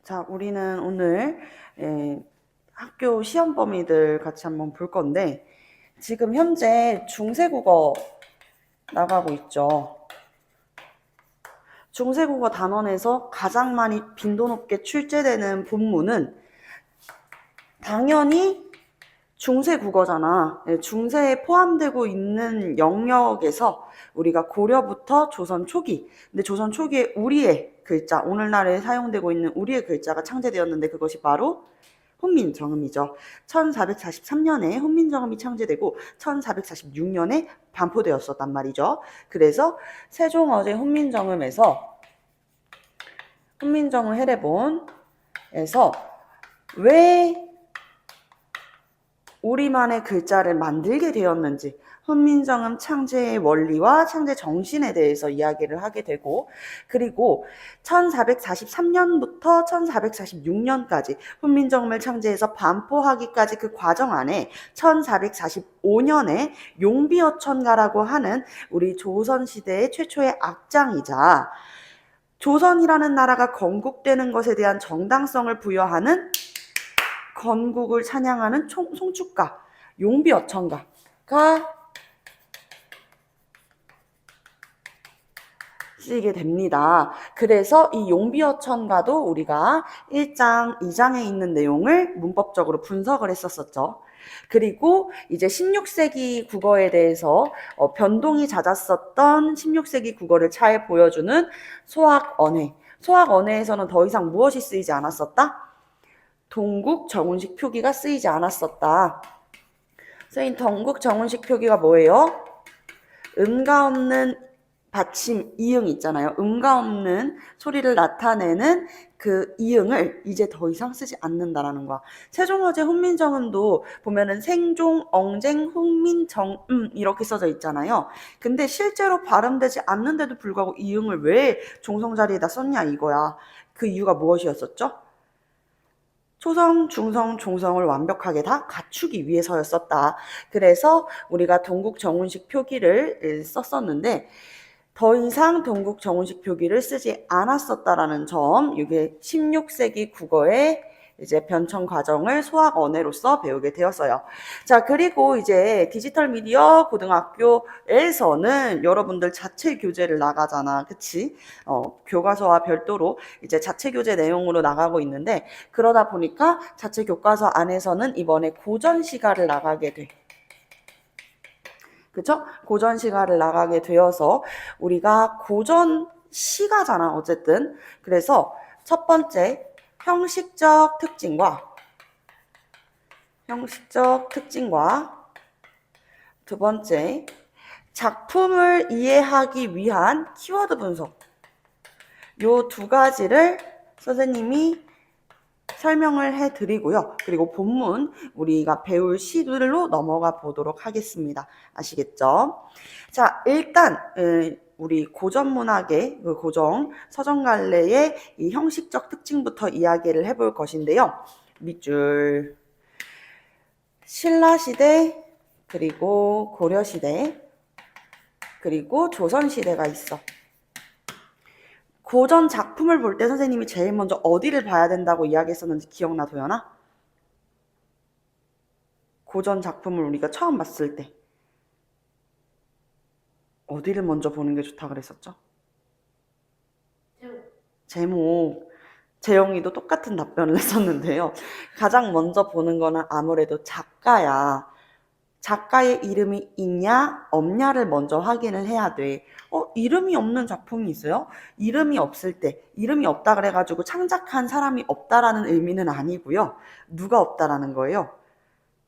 자, 우리는 오늘 학교 시험 범위들 같이 한번 볼 건데, 지금 현재 중세국어 나가고 있죠. 중세국어 단원에서 가장 많이 빈도 높게 출제되는 본문은 당연히 중세국어잖아. 중세에 포함되고 있는 영역에서 우리가 고려부터 조선 초기, 근데 조선 초기에 우리의 글자, 오늘날에 사용되고 있는 우리의 글자가 창제되었는데 그것이 바로 훈민정음이죠. 1443년에 훈민정음이 창제되고 1446년에 반포되었었단 말이죠. 그래서 세종어제 훈민정음에서 훈민정음 해례본에서 왜 우리만의 글자를 만들게 되었는지, 훈민정음 창제의 원리와 창제 정신에 대해서 이야기를 하게 되고, 그리고 1443년부터 1446년까지 훈민정음을 창제해서 반포하기까지 그 과정 안에 1445년에 용비어천가라고 하는 우리 조선시대의 최초의 악장이자 조선이라는 나라가 건국되는 것에 대한 정당성을 부여하는 건국을 찬양하는 송축가, 용비어천가가 쓰이게 됩니다. 그래서 이 용비어천가도 우리가 1장, 2장에 있는 내용을 문법적으로 분석을 했었었죠. 그리고 이제 16세기 국어에 대해서 변동이 잦았었던 16세기 국어를 잘 보여주는 소학언해. 소학언해에서는 더 이상 무엇이 쓰이지 않았었다? 동국 정운식 표기가 쓰이지 않았었다. 선생님, 동국 정운식 표기가 뭐예요? 음가 없는 받침 이응 있잖아요. 음가 없는 소리를 나타내는 그 이응을 이제 더 이상 쓰지 않는다라는 거야. 세종어제 훈민정음도 보면은 생종, 엉쟁, 훈민정음 이렇게 써져 있잖아요. 근데 실제로 발음되지 않는데도 불구하고 이응을 왜 종성 자리에다 썼냐 이거야. 그 이유가 무엇이었었죠? 초성, 중성, 종성을 완벽하게 다 갖추기 위해서였었다. 그래서 우리가 동국 정운식 표기를 썼었는데 더 이상 동국 정운식 표기를 쓰지 않았었다라는 점, 이게 16세기 국어의 이제 변천 과정을 소학 언어로서 배우게 되었어요. 자, 그리고 이제 디지털 미디어 고등학교에서는 여러분들 자체 교재를 나가잖아. 그치? 교과서와 별도로 이제 자체 교재 내용으로 나가고 있는데, 그러다 보니까 자체 교과서 안에서는 이번에 고전 시가를 나가게 돼. 그쵸? 고전 시가를 나가게 되어서 우리가 고전 시가잖아, 어쨌든. 그래서 첫 번째, 형식적 특징과 두 번째, 작품을 이해하기 위한 키워드 분석. 요 두 가지를 선생님이 설명을 해드리고요. 그리고 본문 우리가 배울 시들로 넘어가 보도록 하겠습니다. 아시겠죠? 자, 일단 우리 고전문학의 그 고정 서정갈래의 이 형식적 특징부터 이야기를 해볼 것인데요. 밑줄 신라시대, 그리고 고려시대, 그리고 조선시대가 있어. 고전 작품을 볼 때 선생님이 제일 먼저 어디를 봐야 된다고 이야기했었는지 기억나, 도연아? 고전 작품을 우리가 처음 봤을 때 어디를 먼저 보는 게 좋다 그랬었죠? 제목. 재영이도 똑같은 답변을 했었는데요. 가장 먼저 보는 거는 아무래도 작가야. 작가의 이름이 있냐 없냐를 먼저 확인을 해야 돼. 이름이 없는 작품이 있어요? 이름이 없을 때, 이름이 없다 그래가지고 창작한 사람이 없다라는 의미는 아니고요. 누가 없다라는 거예요?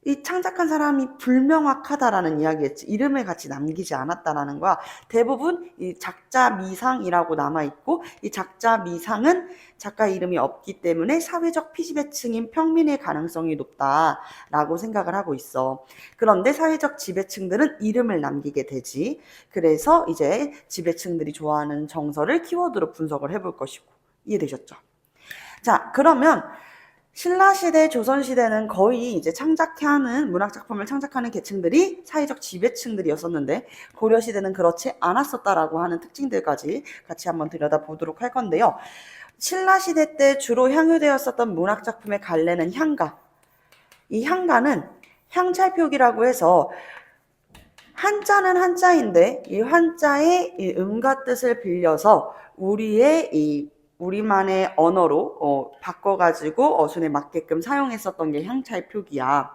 이 창작한 사람이 불명확하다라는 이야기였지. 이름을 같이 남기지 않았다라는 거야. 대부분 이 작자 미상이라고 남아있고, 이 작자 미상은 작가 이름이 없기 때문에 사회적 피지배층인 평민의 가능성이 높다라고 생각을 하고 있어. 그런데 사회적 지배층들은 이름을 남기게 되지. 그래서 이제 지배층들이 좋아하는 정서를 키워드로 분석을 해볼 것이고. 이해되셨죠? 자, 그러면 신라시대, 조선시대는 거의 이제 창작하는, 문학작품을 창작하는 계층들이 사회적 지배층들이었었는데, 고려시대는 그렇지 않았었다라고 하는 특징들까지 같이 한번 들여다보도록 할 건데요. 신라시대 때 주로 향유되었었던 문학작품의 갈래는 향가. 이 향가는 향찰표기라고 해서 한자는 한자인데 이 한자의 이 음과 뜻을 빌려서 우리만의 언어로 바꿔가지고 어순에 맞게끔 사용했었던 게 향찰표기야.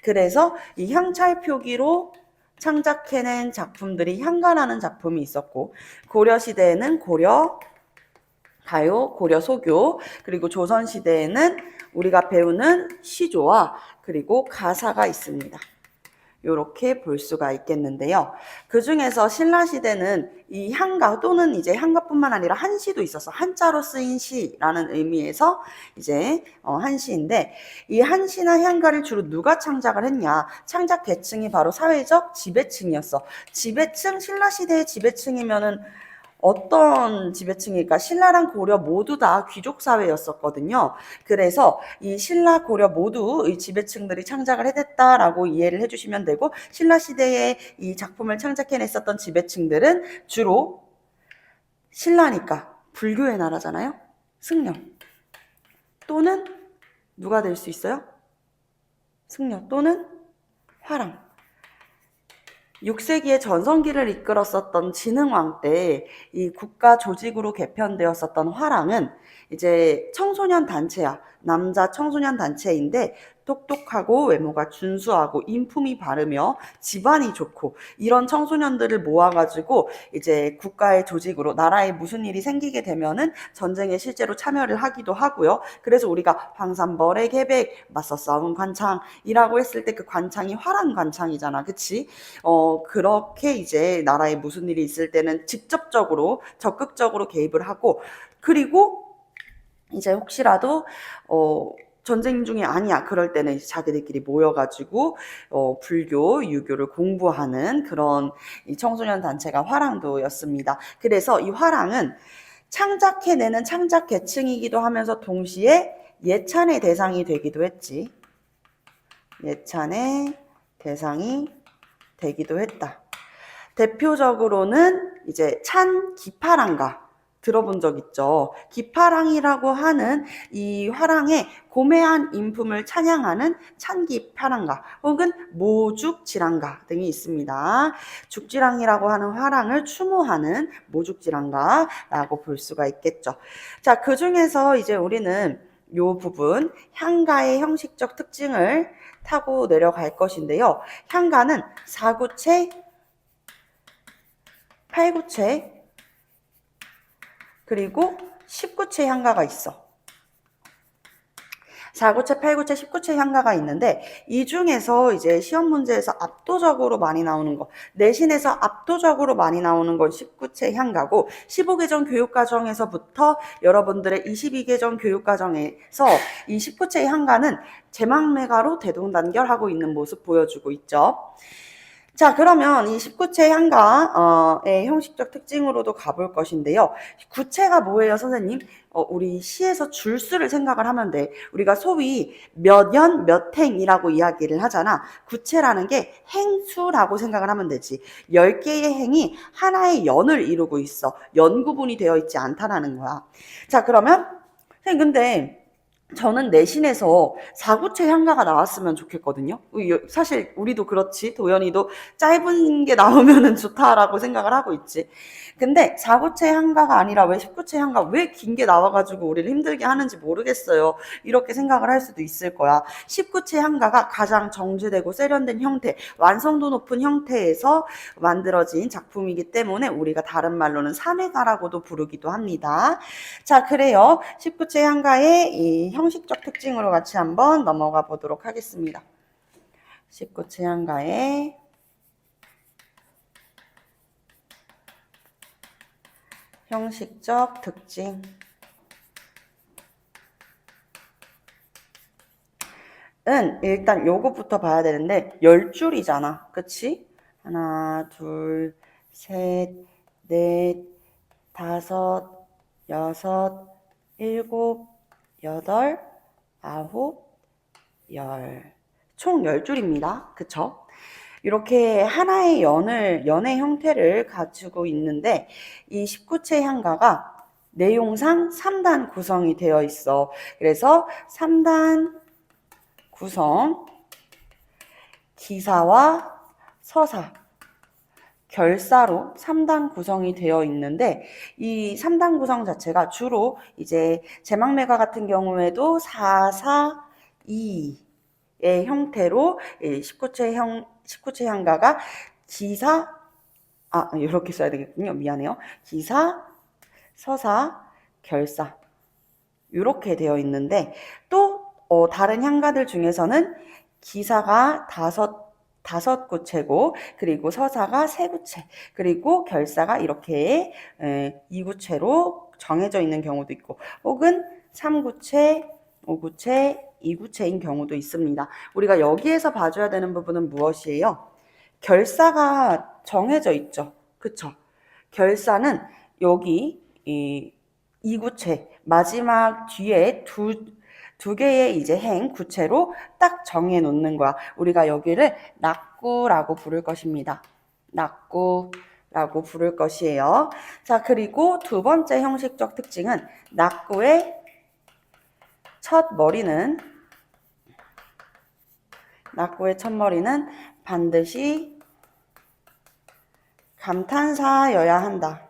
그래서 이 향찰표기로 창작해낸 작품들이 향가라는 작품이 있었고, 고려시대에는 고려 가요, 고려 소교, 그리고 조선시대에는 우리가 배우는 시조와 그리고 가사가 있습니다. 이렇게 볼 수가 있겠는데요. 그 중에서 신라시대는 이 향가 또는 이제 향가뿐만 아니라 한시도 있어서 한자로 쓰인 시라는 의미에서 이제 한시인데, 이 한시나 향가를 주로 누가 창작을 했냐? 창작 계층이 바로 사회적 지배층이었어. 지배층, 신라시대의 지배층이면은 어떤 지배층일까? 신라랑 고려 모두 다 귀족 사회였었거든요. 그래서 이 신라 고려 모두의 지배층들이 창작을 해냈다라고 이해를 해주시면 되고, 신라 시대에 이 작품을 창작해냈었던 지배층들은 주로 신라니까 불교의 나라잖아요. 승려 또는 누가 될 수 있어요? 승려 또는 화랑. 6세기에 전성기를 이끌었었던 진흥왕 때 이 국가 조직으로 개편되었었던 화랑은 이제 청소년 단체야. 남자 청소년 단체인데 똑똑하고 외모가 준수하고 인품이 바르며 집안이 좋고 이런 청소년들을 모아가지고 이제 국가의 조직으로 나라에 무슨 일이 생기게 되면은 전쟁에 실제로 참여를 하기도 하고요. 그래서 우리가 황산벌의 계백, 맞서 싸운 관창이라고 했을 때 그 관창이 화랑 관창이잖아. 그치? 그렇게 이제 나라에 무슨 일이 있을 때는 직접적으로, 적극적으로 개입을 하고, 그리고 이제 혹시라도, 전쟁 중이 아니야. 그럴 때는 이제 자기들끼리 모여가지고, 불교, 유교를 공부하는 그런 이 청소년 단체가 화랑도였습니다. 그래서 이 화랑은 창작해내는 창작 계층이기도 하면서 동시에 예찬의 대상이 되기도 했지. 예찬의 대상이 되기도 했다. 대표적으로는 이제 찬 기파랑가 들어본 적 있죠. 기파랑이라고 하는 이 화랑의 고매한 인품을 찬양하는 찬기파랑가 혹은 모죽지랑가 등이 있습니다. 죽지랑이라고 하는 화랑을 추모하는 모죽지랑가라고 볼 수가 있겠죠. 자, 그 중에서 이제 우리는 이 부분 향가의 형식적 특징을 타고 내려갈 것인데요. 향가는 4구체, 8구체, 그리고 10구체 향가가 있어. 4구체, 8구체, 10구체 향가가 있는데 이 중에서 이제 시험 문제에서 압도적으로 많이 나오는 거, 내신에서 압도적으로 많이 나오는 건 10구체 향가고 15개정 교육과정에서부터 여러분들의 22개정 교육과정에서 이 10구체 향가는 제망매가로 대동단결하고 있는 모습 보여주고 있죠. 자, 그러면 이 19체 향가의 형식적 특징으로도 가볼 것인데요. 구체가 뭐예요, 선생님? 우리 시에서 줄수를 생각을 하면 돼. 우리가 소위 몇 연, 몇 행이라고 이야기를 하잖아. 구체라는 게 행수라고 생각을 하면 되지. 10개의 행이 하나의 연을 이루고 있어. 연 구분이 되어 있지 않다라는 거야. 자, 그러면 선생님 근데 저는 내신에서 4구체 향가가 나왔으면 좋겠거든요. 사실 우리도 그렇지. 도연이도 짧은 게 나오면 좋다라고 생각을 하고 있지. 근데 4구체 향가가 아니라 왜 10구체 향가, 왜 긴 게 나와가지고 우리를 힘들게 하는지 모르겠어요. 이렇게 생각을 할 수도 있을 거야. 10구체 향가가 가장 정제되고 세련된 형태, 완성도 높은 형태에서 만들어진 작품이기 때문에 우리가 다른 말로는 산회가라고도 부르기도 합니다. 자, 그래요. 19체 향가의 이 형식적 특징으로 같이 한번 넘어가 보도록 하겠습니다. 19체 향가의 형식적 특징. 은 일단 요것부터 봐야 되는데 10줄이잖아. 그치? 하나, 둘, 셋, 넷, 다섯, 여섯, 일곱, 여덟, 아홉, 열. 총 10줄입니다. 그쵸? 이렇게 하나의 연의 형태를 가지고 있는데 이 19채 향가가 내용상 3단 구성이 되어 있어. 그래서 3단 구성, 기사와 서사, 결사로 3단 구성이 되어 있는데 이 3단 구성 자체가 주로 이제 제막매가 같은 경우에도 4, 4, 2의 형태로 19채 향가가 기사, 이렇게 써야 되겠군요. 미안해요. 기사, 서사, 결사 이렇게 되어 있는데 또 다른 향가들 중에서는 기사가 다섯 구체고 그리고 서사가 세 구체 그리고 결사가 이렇게 2구체로 정해져 있는 경우도 있고 혹은 3구체, 5구체, 2구체인 경우도 있습니다. 우리가 여기에서 봐줘야 되는 부분은 무엇이에요? 결사가 정해져 있죠. 그쵸? 결사는 여기 이 2구체 마지막 뒤에 두 개의 이제 구체로 딱 정해 놓는 거야. 우리가 여기를 낙구라고 부를 것입니다. 낙구라고 부를 것이에요. 자, 그리고 두 번째 형식적 특징은 낙구의 첫 머리는 반드시 감탄사여야 한다.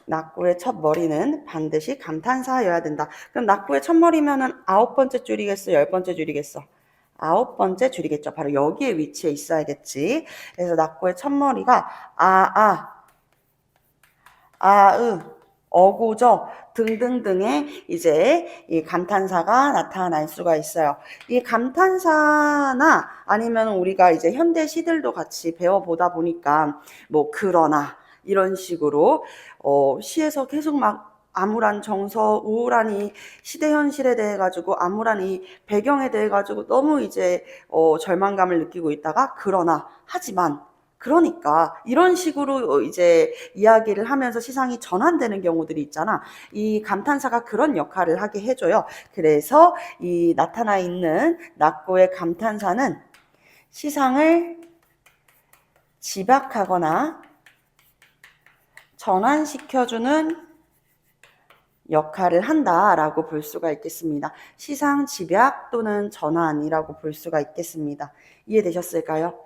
낙구의 첫 머리는 반드시 감탄사여야 된다. 그럼 낙구의 첫 머리면은 9번째 줄이겠어? 10번째 줄이겠어? 9번째 줄이겠죠. 바로 여기에 위치해 있어야겠지. 그래서 낙구의 첫 머리가 아으, 어고저 등등등의 이제 이 감탄사가 나타날 수가 있어요. 이 감탄사나 아니면 우리가 이제 현대 시들도 같이 배워보다 보니까 뭐 그러나 이런 식으로 시에서 계속 막 암울한 정서, 우울한 이 시대 현실에 대해 가지고 암울한 이 배경에 대해 가지고 너무 이제 절망감을 느끼고 있다가 그러나 하지만 그러니까 이런 식으로 이제 이야기를 하면서 시상이 전환되는 경우들이 있잖아. 이 감탄사가 그런 역할을 하게 해줘요. 그래서 이 나타나 있는 낙고의 감탄사는 시상을 집약하거나 전환시켜주는 역할을 한다라고 볼 수가 있겠습니다. 시상 집약 또는 전환이라고 볼 수가 있겠습니다. 이해되셨을까요?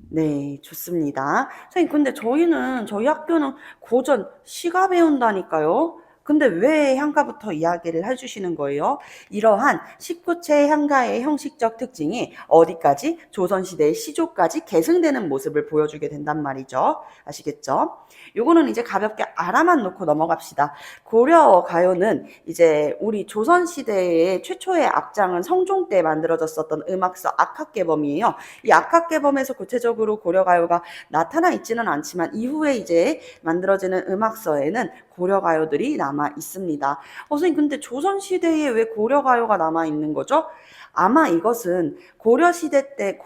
네, 좋습니다. 선생님, 근데 저희 학교는 고전 시가 배운다니까요. 근데 왜 향가부터 이야기를 해주시는 거예요? 이러한 19채 향가의 형식적 특징이 어디까지? 조선시대의 시조까지 계승되는 모습을 보여주게 된단 말이죠. 아시겠죠? 요거는 이제 가볍게 알아만 놓고 넘어갑시다. 고려 가요는 이제 우리 조선시대의 최초의 악장은 성종 때 만들어졌었던 음악서 악학개범이에요. 이 악학개범에서 구체적으로 고려 가요가 나타나 있지는 않지만 이후에 이제 만들어지는 음악서에는 고려 가요들이 남아 있습니다. 선생님, 근데 조선시대에 왜 고려 가요가 남아 있는 거죠? 아마 이것은 고려시대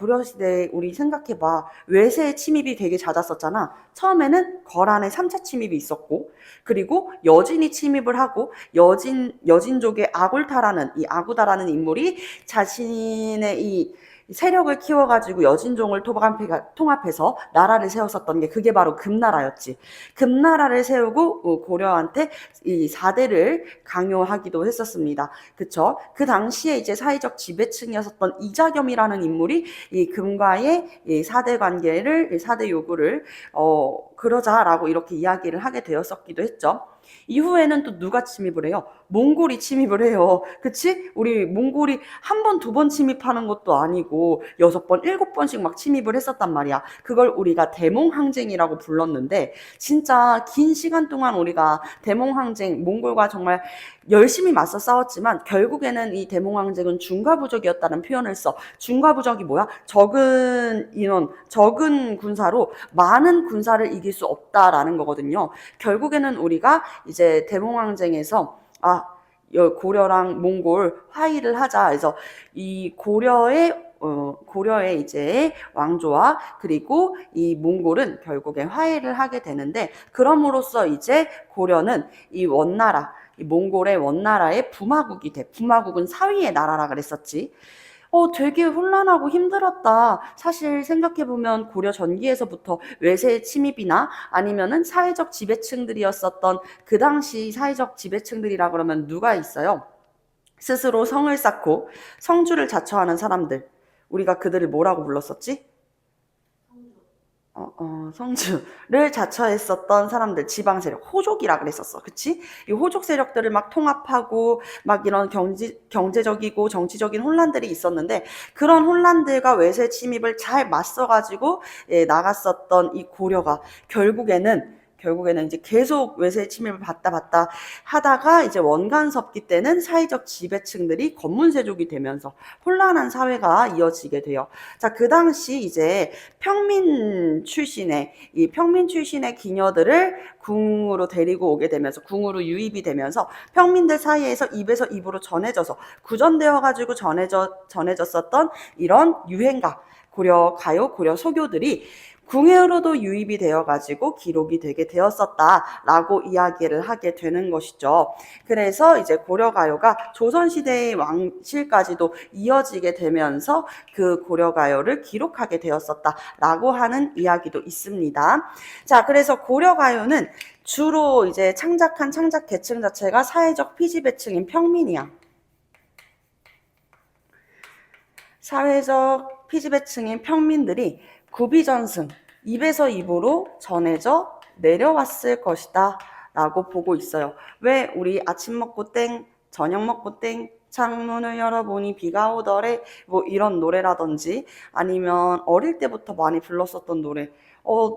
우리 생각해봐. 외세 침입이 되게 잦았었잖아. 처음에는 거란의 3차 침입이 있었고, 그리고 여진이 침입을 하고, 여진족의 아구다라는 인물이 자신의 이 세력을 키워가지고 여진종을 통합해서 나라를 세웠었던 게 그게 바로 금나라였지. 금나라를 세우고 고려한테 이 4대를 강요하기도 했었습니다. 그쵸? 그 당시에 이제 사회적 지배층이었던 이자겸이라는 인물이 이 금과의 이 4대 관계를, 4대 요구를, 그러자라고 이렇게 이야기를 하게 되었었기도 했죠. 이후에는 또 누가 침입을 해요? 몽골이 침입을 해요. 그치? 우리 몽골이 한 번, 두 번 침입하는 것도 아니고 6번, 7번씩 막 침입을 했었단 말이야. 그걸 우리가 대몽항쟁이라고 불렀는데 진짜 긴 시간 동안 우리가 대몽항쟁, 몽골과 정말 열심히 맞서 싸웠지만 결국에는 이 대몽항쟁은 중과부적이었다는 표현을 써. 중과부적이 뭐야? 적은 인원, 적은 군사로 많은 군사를 이길 수 없다라는 거거든요. 결국에는 우리가 이제 대몽항쟁에서 고려랑 몽골 화의를 하자. 그래서 이 고려의 이제 왕조와 그리고 이 몽골은 결국에 화해를 하게 되는데 그럼으로써 이제 고려는 이 원나라 이 몽골의 원나라의 부마국이 돼. 부마국은 사위의 나라라 그랬었지. 되게 혼란하고 힘들었다. 사실 생각해보면 고려 전기에서부터 외세의 침입이나 아니면은 사회적 지배층들이었었던 그 당시 사회적 지배층들이라 그러면 누가 있어요? 스스로 성을 쌓고 성주를 자처하는 사람들. 우리가 그들을 뭐라고 불렀었지? 성주를 자처했었던 사람들, 지방 세력, 호족이라 그랬었어. 그치? 이 호족 세력들을 막 통합하고, 막 이런 경제적이고 정치적인 혼란들이 있었는데, 그런 혼란들과 외세 침입을 잘 맞서가지고, 나갔었던 이 고려가 결국에는 이제 계속 외세 침입을 받다 하다가 이제 원간섭기 때는 사회적 지배층들이 권문세족이 되면서 혼란한 사회가 이어지게 돼요. 자, 그 당시 이제 평민 출신의 기녀들을 궁으로 데리고 오게 되면서 궁으로 유입이 되면서 평민들 사이에서 입에서 입으로 전해져서 구전되어 가지고 전해졌었던 이런 유행가 고려 가요, 고려 소교들이 궁예로도 유입이 되어가지고 기록이 되게 되었었다라고 이야기를 하게 되는 것이죠. 그래서 이제 고려가요가 조선시대의 왕실까지도 이어지게 되면서 그 고려가요를 기록하게 되었었다라고 하는 이야기도 있습니다. 자, 그래서 고려가요는 주로 이제 창작 계층 자체가 사회적 피지배층인 평민이야. 사회적 피지배층인 평민들이 구비전승, 입에서 입으로 전해져 내려왔을 것이다 라고 보고 있어요. 왜 우리 아침 먹고 땡, 저녁 먹고 땡, 창문을 열어보니 비가 오더래, 뭐 이런 노래라든지 아니면 어릴 때부터 많이 불렀었던 노래.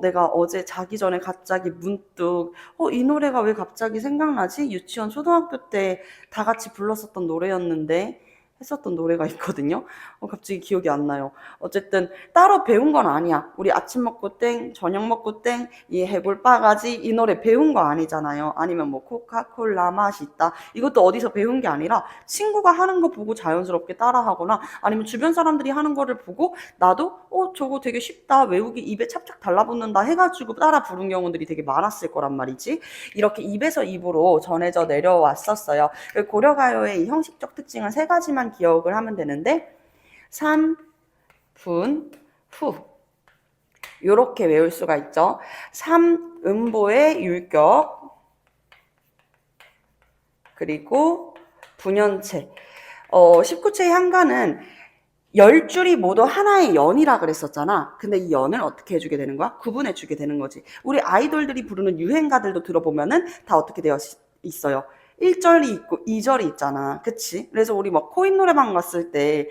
내가 어제 자기 전에 갑자기 문득 이 노래가 왜 갑자기 생각나지? 유치원 초등학교 때 다 같이 불렀었던 노래였는데 했었던 노래가 있거든요. 갑자기 기억이 안 나요. 어쨌든 따로 배운 건 아니야. 우리 아침 먹고 땡, 저녁 먹고 땡, 이 해골 바가지 이 노래 배운 거 아니잖아요. 아니면 뭐 코카콜라 맛있다. 이것도 어디서 배운 게 아니라 친구가 하는 거 보고 자연스럽게 따라하거나 아니면 주변 사람들이 하는 거를 보고 나도 저거 되게 쉽다. 외우기 입에 찹찹 달라붙는다 해가지고 따라 부른 경우들이 되게 많았을 거란 말이지. 이렇게 입에서 입으로 전해져 내려왔었어요. 고려가요의 이 형식적 특징은 세 가지만 기억을 하면 되는데 3, 분, 후 이렇게 외울 수가 있죠. 3, 음보의 율격 그리고 분연체 19체의 향가는 10줄이 모두 하나의 연이라 그랬었잖아. 근데 이 연을 어떻게 해주게 되는 거야? 구분해 주게 되는 거지. 우리 아이돌들이 부르는 유행가들도 들어보면은 다 어떻게 되어 있어요? 1절이 있고 2절이 있잖아. 그치? 그래서 우리 막 코인 노래방 갔을 때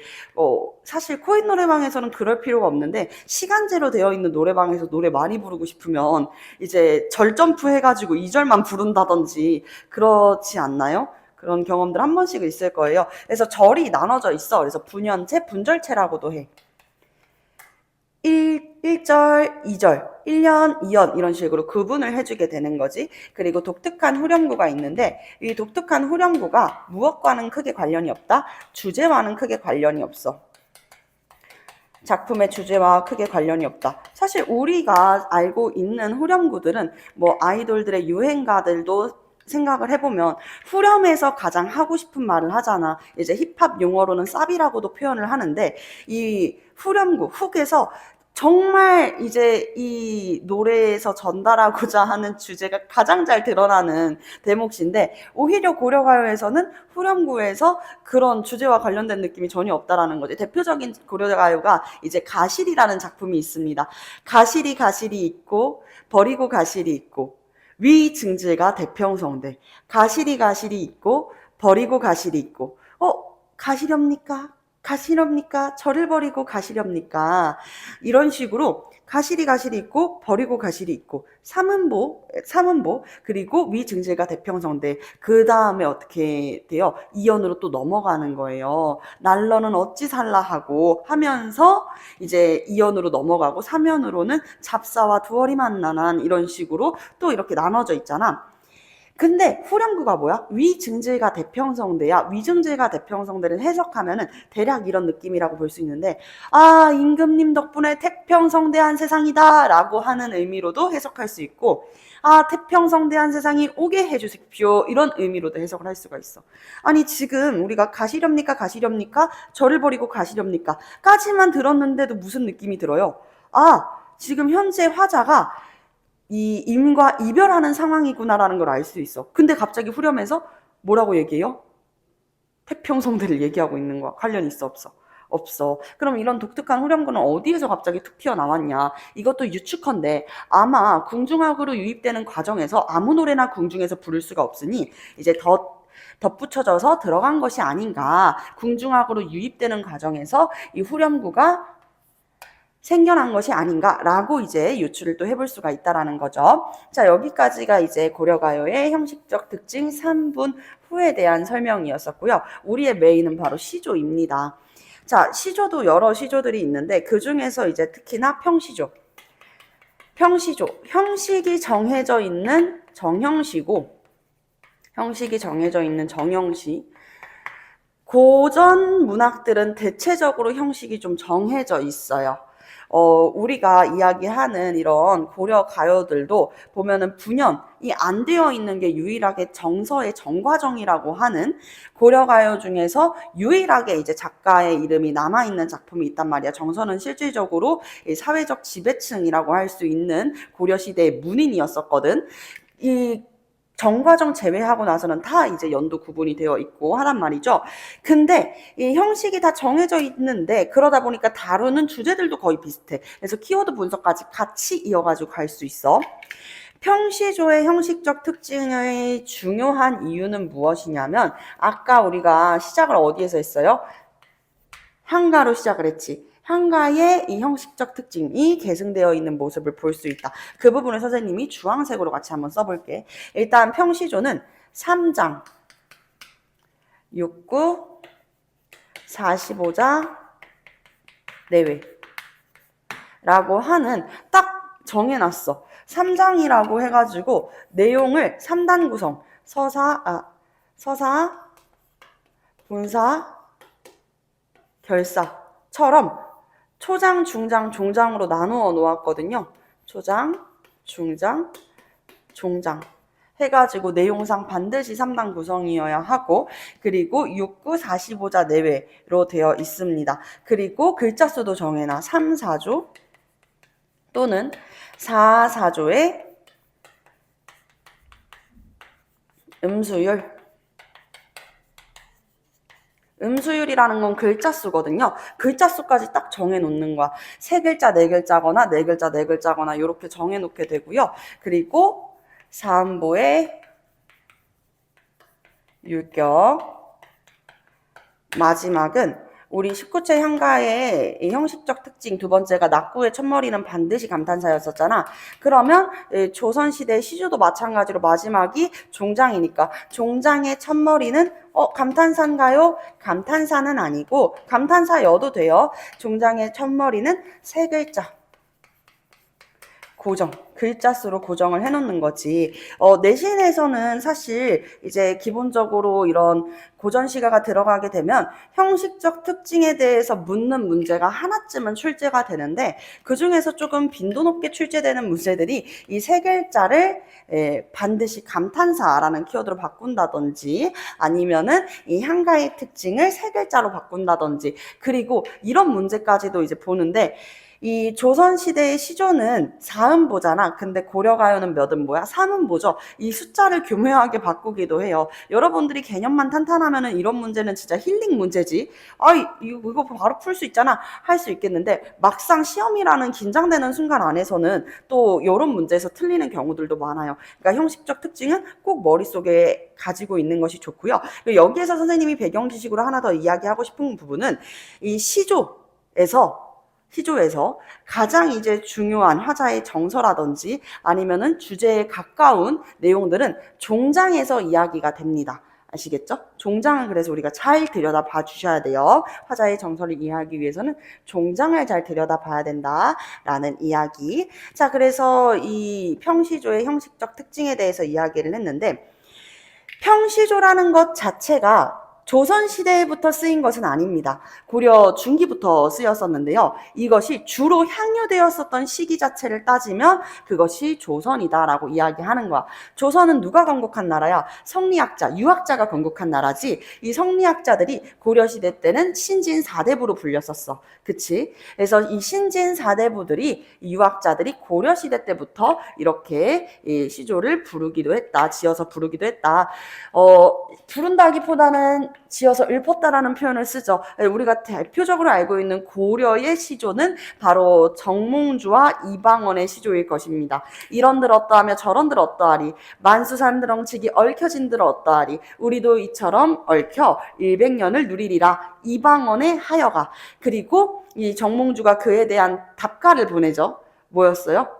사실 코인 노래방에서는 그럴 필요가 없는데 시간제로 되어 있는 노래방에서 노래 많이 부르고 싶으면 이제 절점프 해가지고 2절만 부른다든지 그렇지 않나요? 그런 경험들 한 번씩 있을 거예요. 그래서 절이 나눠져 있어. 그래서 분연체, 분절체라고도 해. 1절, 2절, 1년, 2연 이런 식으로 구분을 해주게 되는 거지. 그리고 독특한 후렴구가 있는데 이 독특한 후렴구가 무엇과는 크게 관련이 없다. 주제와는 크게 관련이 없어. 작품의 주제와 크게 관련이 없다. 사실 우리가 알고 있는 후렴구들은 뭐 아이돌들의 유행가들도 생각을 해보면 후렴에서 가장 하고 싶은 말을 하잖아. 이제 힙합 용어로는 쌉이라고도 표현을 하는데 이 후렴구, 훅에서 정말 이제 이 노래에서 전달하고자 하는 주제가 가장 잘 드러나는 대목인데 오히려 고려가요에서는 후렴구에서 그런 주제와 관련된 느낌이 전혀 없다라는 거지. 대표적인 고려가요가 이제 가실이라는 작품이 있습니다. 가실이 있고 버리고 가실이 있고 위증질과 대평성대 가실이 있고 버리고 가실이 있고 가시렵니까? 저를 버리고 가시렵니까? 이런 식으로 가실이 있고 버리고 가실이 있고 삼음보 그리고 위증질과 대평성대 그 다음에 어떻게 돼요? 이연으로 또 넘어가는 거예요. 날러는 어찌 살라 하고 하면서 이제 이연으로 넘어가고 삼연으로는 잡사와 두어리 만나난 이런 식으로 또 이렇게 나눠져 있잖아. 근데 후렴구가 뭐야? 위증질과 대평성대야. 위증질과 대평성대를 해석하면은 대략 이런 느낌이라고 볼 수 있는데, 아, 임금님 덕분에 태평성대한 세상이다 라고 하는 의미로도 해석할 수 있고, 아, 태평성대한 세상이 오게 해주십시오, 이런 의미로도 해석을 할 수가 있어. 아니, 지금 우리가 가시렵니까 가시렵니까, 저를 버리고 가시렵니까 까지만 들었는데도 무슨 느낌이 들어요? 아, 지금 현재 화자가 이 임과 이별하는 상황이구나라는 걸 알 수 있어. 근데 갑자기 후렴에서 뭐라고 얘기해요? 태평성대를 얘기하고 있는 거야. 관련이 있어, 없어? 없어. 그럼 이런 독특한 후렴구는 어디에서 갑자기 툭 튀어나왔냐? 이것도 유추컨대 아마 궁중악으로 유입되는 과정에서 아무 노래나 궁중에서 부를 수가 없으니 이제 덧붙여져서 들어간 것이 아닌가. 궁중악으로 유입되는 과정에서 이 후렴구가 생겨난 것이 아닌가라고 이제 유추를 또 해볼 수가 있다라는 거죠. 자, 여기까지가 이제 고려가요의 형식적 특징 3분 후에 대한 설명이었었고요. 우리의 메인은 바로 시조입니다. 자, 시조도 여러 시조들이 있는데 그 중에서 이제 특히나 평시조. 평시조, 형식이 정해져 있는 정형시고, 형식이 정해져 있는 정형시. 고전 문학들은 대체적으로 형식이 좀 정해져 있어요. 우리가 이야기하는 이런 고려 가요들도 보면은 분연이 안 되어 있는 게 유일하게 정서의 정과정이라고 하는 고려 가요 중에서 유일하게 이제 작가의 이름이 남아있는 작품이 있단 말이야. 정서는 실질적으로 사회적 지배층이라고 할 수 있는 고려시대의 문인이었었거든. 이 정과정 제외하고 나서는 다 이제 연도 구분이 되어 있고 하란 말이죠. 근데 이 형식이 다 정해져 있는데 그러다 보니까 다루는 주제들도 거의 비슷해. 그래서 키워드 분석까지 같이 이어가지고 갈 수 있어. 평시조의 형식적 특징의 중요한 이유는 무엇이냐면 아까 우리가 시작을 어디에서 했어요? 향가로 시작을 했지. 향가의 이 형식적 특징이 계승되어 있는 모습을 볼 수 있다. 그 부분을 선생님이 주황색으로 같이 한번 써볼게. 일단 평시조는 3장, 6구, 45자, 내외 라고 하는 딱 정해놨어. 3장이라고 해가지고 내용을 3단 구성, 서사, 본사, 결사처럼 초장, 중장, 종장으로 나누어 놓았거든요. 초장, 중장, 종장 해가지고 내용상 반드시 3단 구성이어야 하고, 그리고 6구 45자 내외로 되어 있습니다. 그리고 글자 수도 정해놔. 3, 4조 또는 4, 4조의 음수율. 음수율이라는 건 글자 수거든요. 글자 수까지 딱 정해놓는 거야. 세 글자, 네 글자거나 네 글자, 네 글자거나 이렇게 정해놓게 되고요. 그리고 사음보의 율격. 마지막은 우리 19체 향가의 이 형식적 특징 두 번째가 낙구의 첫머리는 반드시 감탄사였었잖아. 그러면 조선시대 시조도 마찬가지로 마지막이 종장이니까 종장의 첫머리는 감탄사인가요? 감탄사는 아니고 감탄사여도 돼요. 종장의 첫머리는 세 글자. 고정, 글자 수로 고정을 해놓는 거지. 내신에서는 사실 이제 기본적으로 이런 고전시가가 들어가게 되면 형식적 특징에 대해서 묻는 문제가 하나쯤은 출제가 되는데 그 중에서 조금 빈도 높게 출제되는 문제들이 이 세 글자를 반드시 감탄사라는 키워드로 바꾼다든지 아니면은 이 향가의 특징을 세 글자로 바꾼다든지, 그리고 이런 문제까지도 이제 보는데 이 조선시대의 시조는 사음보잖아. 근데 고려가요는 몇 음보야? 삼음보죠. 이 숫자를 교묘하게 바꾸기도 해요. 여러분들이 개념만 탄탄하면은 이런 문제는 진짜 힐링 문제지. 이거 바로 풀 수 있잖아. 할 수 있겠는데 막상 시험이라는 긴장되는 순간 안에서는 또 이런 문제에서 틀리는 경우들도 많아요. 그러니까 형식적 특징은 꼭 머릿속에 가지고 있는 것이 좋고요. 여기에서 선생님이 배경 지식으로 하나 더 이야기하고 싶은 부분은 이 시조에서 가장 이제 중요한 화자의 정서라든지 아니면은 주제에 가까운 내용들은 종장에서 이야기가 됩니다. 아시겠죠? 종장을 그래서 우리가 잘 들여다봐 주셔야 돼요. 화자의 정서를 이해하기 위해서는 종장을 잘 들여다봐야 된다라는 이야기. 자, 그래서 이 평시조의 형식적 특징에 대해서 이야기를 했는데 형시조라는 것 자체가 조선시대부터 쓰인 것은 아닙니다. 고려 중기부터 쓰였었는데요. 이것이 주로 향유되었었던 시기 자체를 따지면 그것이 조선이다라고 이야기하는 거야. 조선은 누가 건국한 나라야? 성리학자, 유학자가 건국한 나라지. 이 성리학자들이 고려시대 때는 신진 4대부로 불렸었어. 그치? 그래서 이 신진 4대부들이, 이 유학자들이 고려시대 때부터 이렇게 이 시조를 부르기도 했다. 지어서 부르기도 했다. 부른다기보다는 지어서 읊었다라는 표현을 쓰죠. 우리가 대표적으로 알고 있는 고려의 시조는 바로 정몽주와 이방원의 시조일 것입니다. 이런들 어떠하며 저런들 어떠하리, 만수산드렁치기 얽혀진들 어떠하리, 우리도 이처럼 얽혀 일백년을 누리리라, 이방원의 하여가. 그리고 이 정몽주가 그에 대한 답가를 보내죠. 뭐였어요?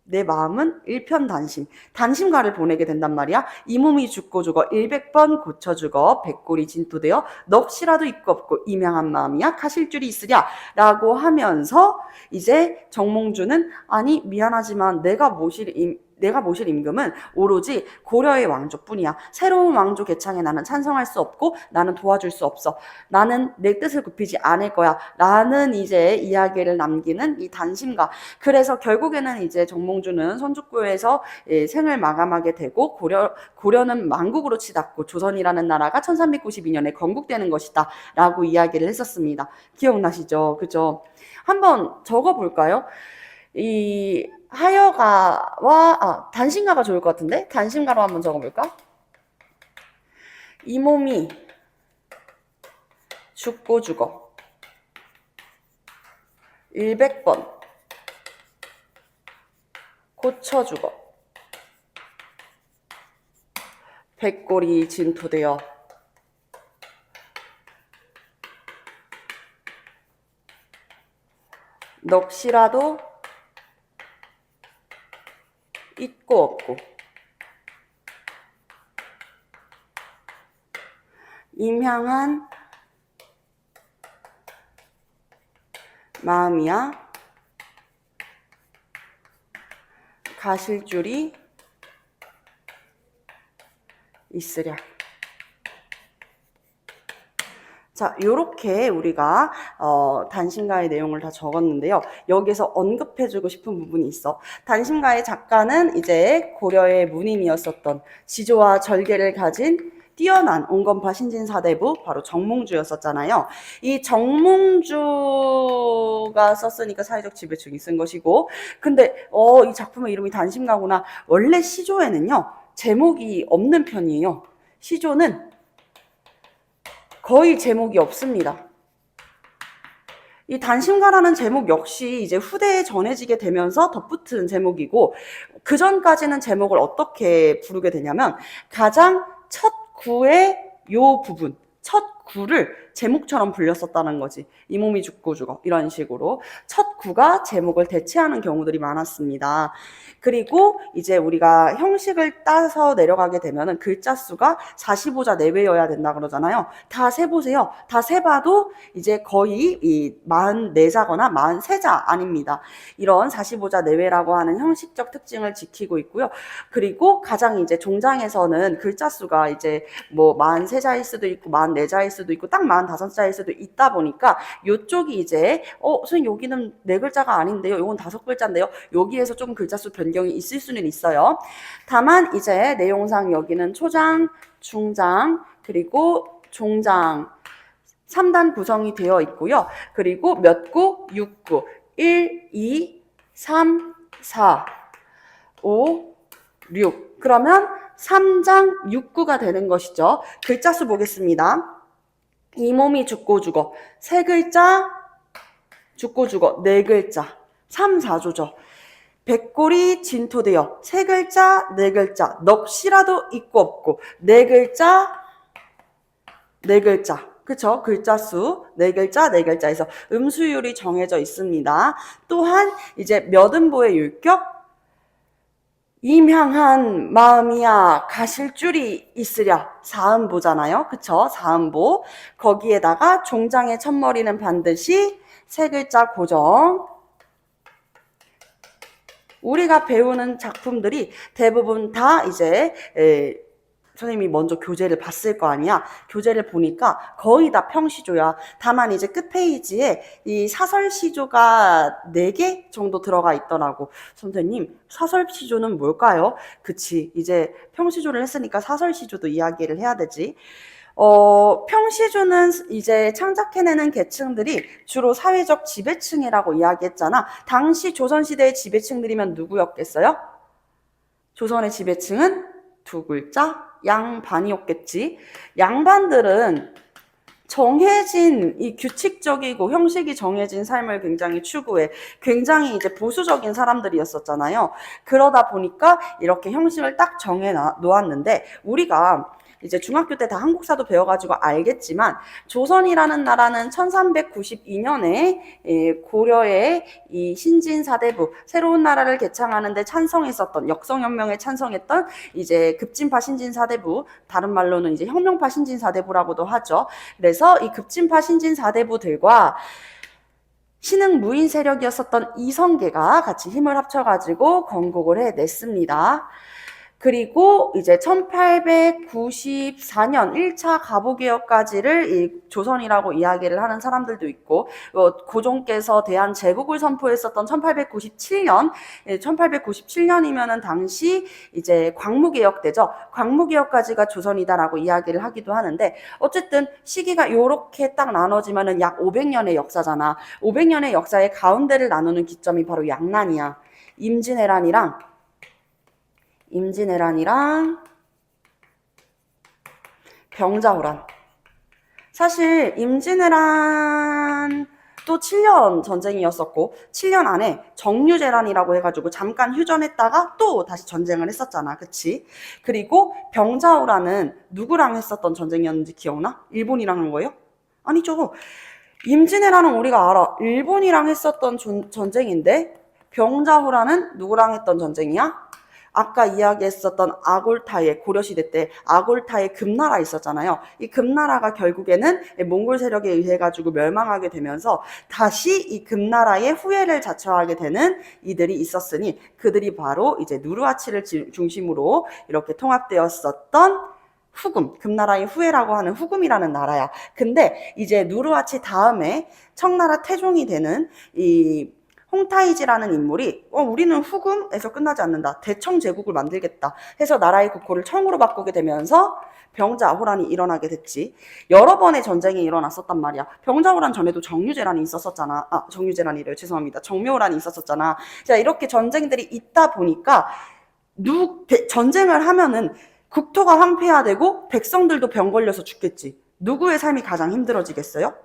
내 마음은 일편단심, 단심가를 보내게 된단 말이야. 이 몸이 죽고 죽어 100번 고쳐 죽어 백골이 진토되어 넋이라도 있고 없고 이명한 마음이야 가실 줄이 있으랴 라고 하면서 이제 정몽주는 아니 미안하지만 내가 모실 임금은 오로지 고려의 왕조뿐이야. 새로운 왕조 개창에 나는 찬성할 수 없고 나는 도와줄 수 없어. 나는 내 뜻을 굽히지 않을 거야 라는 이제 이야기를 남기는 이 단심가. 그래서 결국에는 이제 정몽주는 선주고에서 생을 마감하게 되고 고려는 만국으로 치닫고 조선이라는 나라가 1392년에 건국되는 것이다 라고 이야기를 했었습니다. 기억나시죠? 그죠? 한번 적어볼까요? 이 하여가와 단심가가 좋을 것 같은데? 단심가로 한번 적어볼까? 이 몸이 죽고 죽어 100번 고쳐 죽어 백골이 진토되어 넋이라도 있고 없고 임향한 마음이야 가실 줄이 있으랴. 자, 요렇게 우리가 단심가의 내용을 다 적었는데요. 여기서 언급해주고 싶은 부분이 있어. 단심가의 작가는 이제 고려의 문인이었었던 지조와 절개를 가진 뛰어난 온건파 신진사대부 바로 정몽주였었잖아요. 이 정몽주가 썼으니까 사회적 지배층이 쓴 것이고, 근데 이 작품의 이름이 단심가구나. 원래 시조에는요 제목이 없는 편이에요. 시조는 거의 제목이 없습니다. 이 단심가라는 제목 역시 이제 후대에 전해지게 되면서 덧붙은 제목이고, 그 전까지는 제목을 어떻게 부르게 되냐면 가장 첫 구의 요 부분, 첫 구를 제목처럼 불렸었다는 거지. 이 몸이 죽고 죽어 이런 식으로 첫 구가 제목을 대체하는 경우들이 많았습니다. 그리고 이제 우리가 형식을 따서 내려가게 되면은 글자 수가 45자 내외여야 된다 그러잖아요. 다 세보세요. 다 세봐도 이제 거의 이 44자거나 43자 아닙니다. 이런 45자 내외라고 하는 형식적 특징을 지키고 있고요. 그리고 가장 이제 종장에서는 글자 수가 이제 뭐 43자일 수도 있고 44자일 수도 있고 딱 45자일 수도 있다 보니까 요쪽이 이제 선생님 여기는 4글자가 아닌데요. 요건 5글자인데요. 여기에서 좀 글자 수 변경이 있을 수는 있어요. 다만 이제 내용상 여기는 초장, 중장, 그리고 종장 3단 구성이 되어 있고요. 그리고 몇 구? 6구. 1, 2, 3, 4, 5, 6. 그러면 3장 6구가 되는 것이죠. 글자 수 보겠습니다. 이 몸이 죽고 죽어 3글자, 죽고 죽어 4글자, 3, 4조죠. 백골이 진토되어 3글자, 4글자, 넋이라도 있고 없고 4글자, 4글자. 그쵸? 글자 수 4글자, 4글자에서 음수율이 정해져 있습니다. 또한 이제 몇 음보의 율격? 임향한 마음이야 가실 줄이 있으랴. 4음보잖아요. 그쵸? 4음보. 거기에다가 종장의 첫머리는 반드시 3글자 고정. 우리가 배우는 작품들이 대부분 다 이제 선생님이 먼저 교재를 봤을 거 아니야. 교재를 보니까 거의 다 평시조야. 다만 이제 끝 페이지에 이 사설시조가 4개 정도 들어가 있더라고. 선생님, 사설시조는 뭘까요? 그치. 이제 평시조를 했으니까 사설시조도 이야기를 해야 되지. 평시조는 이제 창작해내는 계층들이 주로 사회적 지배층이라고 이야기했잖아. 당시 조선시대의 지배층들이면 누구였겠어요? 조선의 지배층은 2글자 양반이었겠지. 양반들은 정해진 이 규칙적이고 형식이 정해진 삶을 굉장히 추구해. 굉장히 이제 보수적인 사람들이었었잖아요. 그러다 보니까 이렇게 형식을 딱 정해 놓았는데 우리가 이제 중학교 때 다 한국사도 배워가지고 알겠지만 조선이라는 나라는 1392년에 고려의 이 신진사대부 새로운 나라를 개창하는데 찬성했었던 역성혁명에 찬성했던 이제 급진파 신진사대부 다른 말로는 이제 혁명파 신진사대부라고도 하죠. 그래서 이 급진파 신진사대부들과 신흥 무인 세력이었었던 이성계가 같이 힘을 합쳐가지고 건국을 해냈습니다. 그리고 이제 1894년 1차 가보개혁까지를 이 조선이라고 이야기를 하는 사람들도 있고 고종께서 대한제국을 선포했었던 1897년 1897년이면은 당시 이제 광무개혁 때죠. 광무개혁까지가 조선이다라고 이야기를 하기도 하는데 어쨌든 시기가 요렇게 딱 나눠지면은 약 500년의 역사잖아. 500년의 역사의 가운데를 나누는 기점이 바로 양난이야. 임진왜란이랑 병자호란. 사실 임진왜란도 7년 전쟁이었었고 7년 안에 정유재란이라고 해가지고 잠깐 휴전했다가 또 다시 전쟁을 했었잖아. 그치? 그리고 병자호란은 누구랑 했었던 전쟁이었는지 기억나? 일본이랑 한 거예요? 아니죠. 임진왜란은 우리가 알아. 일본이랑 했었던 전쟁인데 병자호란은 누구랑 했던 전쟁이야? 아까 이야기했었던 아골타의 고려시대 때 아골타의 금나라 있었잖아요. 이 금나라가 결국에는 몽골 세력에 의해 가지고 멸망하게 되면서 다시 이 금나라의 후예를 자처하게 되는 이들이 있었으니 그들이 바로 이제 누르하치를 중심으로 이렇게 통합되었었던 후금, 금나라의 후예라고 하는 후금이라는 나라야. 근데 이제 누르하치 다음에 청나라 태종이 되는 이 홍타이지라는 인물이 우리는 후금에서 끝나지 않는다. 대청제국을 만들겠다 해서 나라의 국호를 청으로 바꾸게 되면서 병자호란이 일어나게 됐지. 여러 번의 전쟁이 일어났었단 말이야. 병자호란 전에도 정유재란이 있었었잖아. 정유재란이래요. 죄송합니다. 정묘호란이 있었었잖아. 자, 이렇게 전쟁들이 있다 보니까 전쟁을 하면은 국토가 황폐화되고 백성들도 병 걸려서 죽겠지. 누구의 삶이 가장 힘들어지겠어요?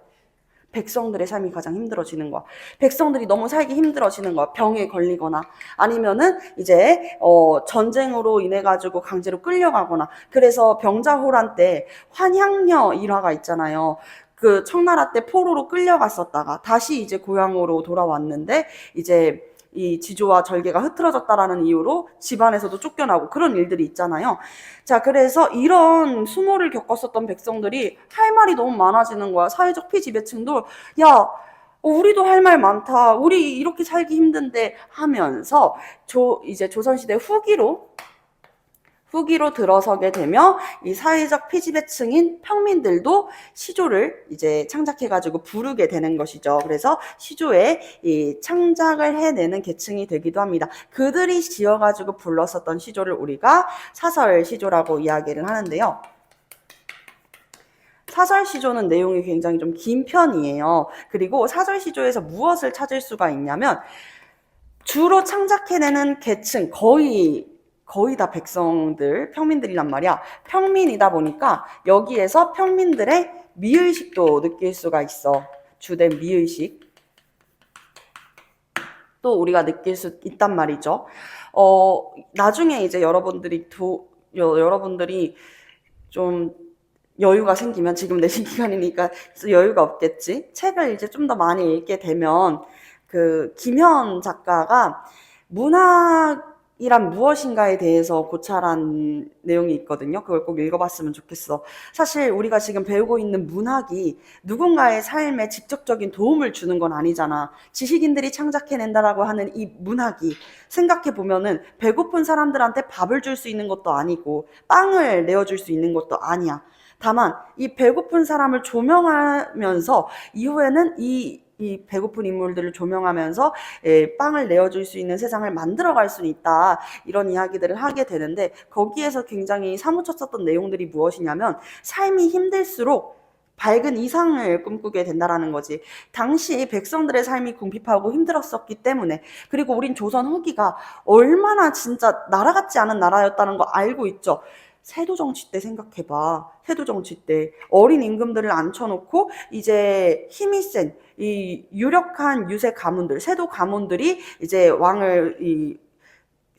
백성들의 삶이 가장 힘들어지는 거야. 백성들이 너무 살기 힘들어지는 거야. 병에 걸리거나 아니면은 이제 전쟁으로 인해 가지고 강제로 끌려가거나. 그래서 병자호란 때 환향녀 일화가 있잖아요. 그 청나라 때 포로로 끌려갔었다가 다시 이제 고향으로 돌아왔는데 이제 이 지조와 절개가 흐트러졌다라는 이유로 집안에서도 쫓겨나고 그런 일들이 있잖아요. 자, 그래서 이런 수모를 겪었었던 백성들이 할 말이 너무 많아지는 거야. 사회적 피지배층도 야, 우리도 할 말 많다. 우리 이렇게 살기 힘든데 하면서 이제 조선시대 후기로 들어서게 되며 이 사회적 피지배층인 평민들도 시조를 이제 창작해가지고 부르게 되는 것이죠. 그래서 시조에 이 창작을 해내는 계층이 되기도 합니다. 그들이 지어가지고 불렀었던 시조를 우리가 사설시조라고 이야기를 하는데요. 사설시조는 내용이 굉장히 좀 긴 편이에요. 그리고 사설시조에서 무엇을 찾을 수가 있냐면 주로 창작해내는 계층 거의 다 백성들, 평민들이란 말이야. 평민이다 보니까 여기에서 평민들의 미의식도 느낄 수가 있어. 주된 미의식. 또 우리가 느낄 수 있단 말이죠. 나중에 이제 여러분들이 좀 여유가 생기면 지금 내신 기간이니까 여유가 없겠지. 책을 이제 좀 더 많이 읽게 되면 그 김현 작가가 문학 이란 무엇인가에 대해서 고찰한 내용이 있거든요. 그걸 꼭 읽어봤으면 좋겠어. 사실 우리가 지금 배우고 있는 문학이 누군가의 삶에 직접적인 도움을 주는 건 아니잖아. 지식인들이 창작해낸다라고 하는 이 문학이 생각해보면은 배고픈 사람들한테 밥을 줄 수 있는 것도 아니고 빵을 내어줄 수 있는 것도 아니야. 다만 이 배고픈 사람을 조명하면서 이후에는 이 배고픈 인물들을 조명하면서 빵을 내어줄 수 있는 세상을 만들어갈 수 있다. 이런 이야기들을 하게 되는데 거기에서 굉장히 사무쳤었던 내용들이 무엇이냐면 삶이 힘들수록 밝은 이상을 꿈꾸게 된다라는 거지. 당시 백성들의 삶이 궁핍하고 힘들었었기 때문에 그리고 우린 조선 후기가 얼마나 진짜 나라 같지 않은 나라였다는 거 알고 있죠. 세도정치 때 생각해봐. 세도정치 때 어린 임금들을 앉혀놓고 이제 힘이 센 이 유력한 유세 가문들, 세도 가문들이 이제 왕을 이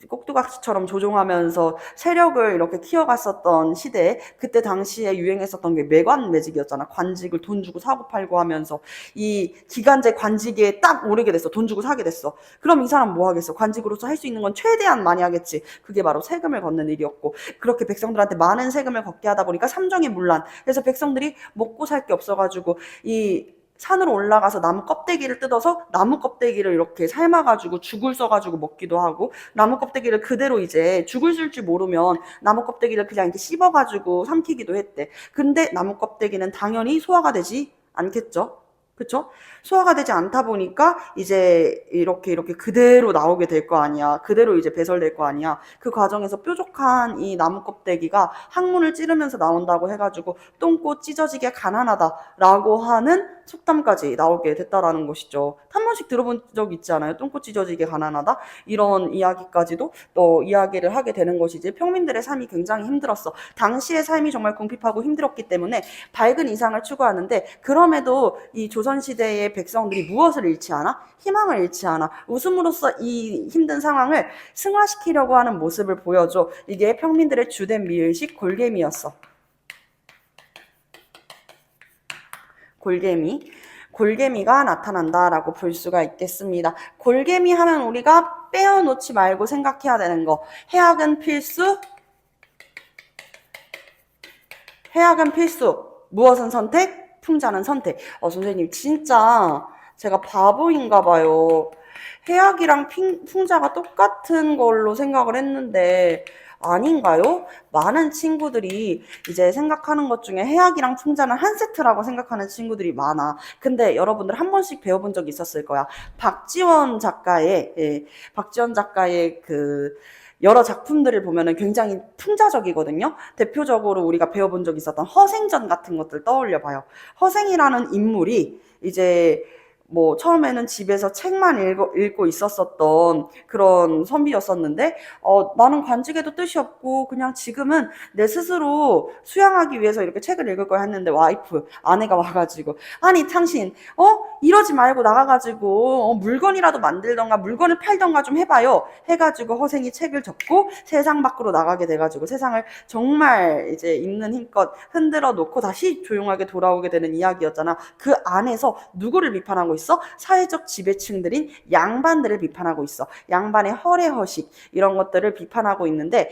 꼭두각시처럼 조종하면서 세력을 이렇게 키워갔었던 시대에 그때 당시에 유행했었던 게 매관 매직이었잖아. 관직을 돈 주고 사고 팔고 하면서 이 기간제 관직에 딱 오르게 됐어. 돈 주고 사게 됐어. 그럼 이 사람 뭐 하겠어? 관직으로서 할 수 있는 건 최대한 많이 하겠지. 그게 바로 세금을 걷는 일이었고 그렇게 백성들한테 많은 세금을 걷게 하다 보니까 삼정이 문란. 그래서 백성들이 먹고 살 게 없어가지고 이 산으로 올라가서 나무 껍데기를 뜯어서 나무 껍데기를 이렇게 삶아가지고 죽을 써가지고 먹기도 하고 나무 껍데기를 그대로 이제 죽을 쓸 줄 모르면 나무 껍데기를 그냥 이렇게 씹어가지고 삼키기도 했대. 근데 나무 껍데기는 당연히 소화가 되지 않겠죠? 그쵸? 소화가 되지 않다 보니까 이제 이렇게 그대로 나오게 될 거 아니야. 그대로 이제 배설될 거 아니야. 그 과정에서 뾰족한 이 나무 껍데기가 항문을 찌르면서 나온다고 해가지고 똥꼬 찢어지게 가난하다라고 하는 속담까지 나오게 됐다라는 것이죠. 한 번씩 들어본 적 있지 않아요? 똥꼬 찢어지게 가난하다? 이런 이야기까지도 또 이야기를 하게 되는 것이지. 평민들의 삶이 굉장히 힘들었어. 당시의 삶이 정말 궁핍하고 힘들었기 때문에 밝은 이상을 추구하는데 그럼에도 이 조선시대의 백성들이 무엇을 잃지 않아? 희망을 잃지 않아. 웃음으로써 이 힘든 상황을 승화시키려고 하는 모습을 보여줘. 이게 평민들의 주된 미의식 골개미였어. 골개미가 나타난다라고 볼 수가 있겠습니다. 골개미 하면 우리가 빼어놓지 말고 생각해야 되는 거. 해악은 필수. 해악은 필수. 무엇은 선택? 풍자는 선택. 선생님 진짜 제가 바보인가 봐요. 해악이랑 풍자가 똑같은 걸로 생각을 했는데 아닌가요? 많은 친구들이 이제 생각하는 것 중에 해악이랑 풍자는 한 세트라고 생각하는 친구들이 많아. 근데 여러분들 한 번씩 배워본 적이 있었을 거야. 박지원 작가의 그 여러 작품들을 보면은 굉장히 풍자적이거든요. 대표적으로 우리가 배워본 적이 있었던 허생전 같은 것들 떠올려 봐요. 허생이라는 인물이 이제 뭐 처음에는 집에서 책만 읽고 있었었던 그런 선비였었는데 나는 관직에도 뜻이 없고 그냥 지금은 내 스스로 수양하기 위해서 이렇게 책을 읽을 거야 했는데 와이프 아내가 와가지고 아니 당신 이러지 말고 나가가지고 물건이라도 만들던가 물건을 팔던가 좀 해봐요 해가지고 허생이 책을 접고 세상 밖으로 나가게 돼가지고 세상을 정말 이제 있는 힘껏 흔들어 놓고 다시 조용하게 돌아오게 되는 이야기였잖아. 그 안에서 누구를 비판하고 있어? 사회적 지배층들인 양반들을 비판하고 있어. 양반의 허례허식 이런 것들을 비판하고 있는데